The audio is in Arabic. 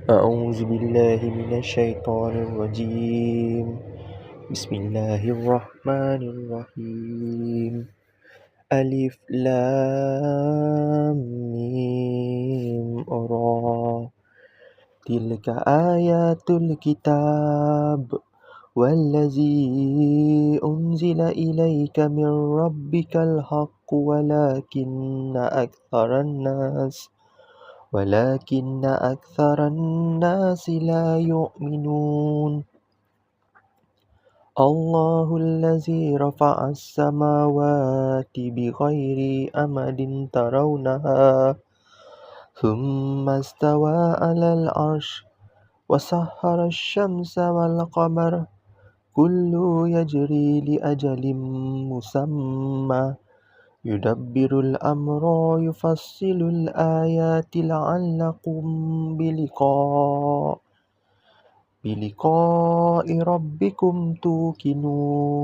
أعوذ بالله من الشيطان الرجيم. بسم الله الرحمن الرحيم. ألف لام ميم را. تلك آيات الكتاب والذي أنزل إليك من ربك الحق ولكن أكثر الناس لا يؤمنون. الله الذي رفع السماوات بغير أمد ترونها ثم استوى على العرش وسخر الشمس والقمر كل يجري لأجل مسمى يدبر الأمر يفصل الآيات لعلكم بلقاء ربكم توقنون.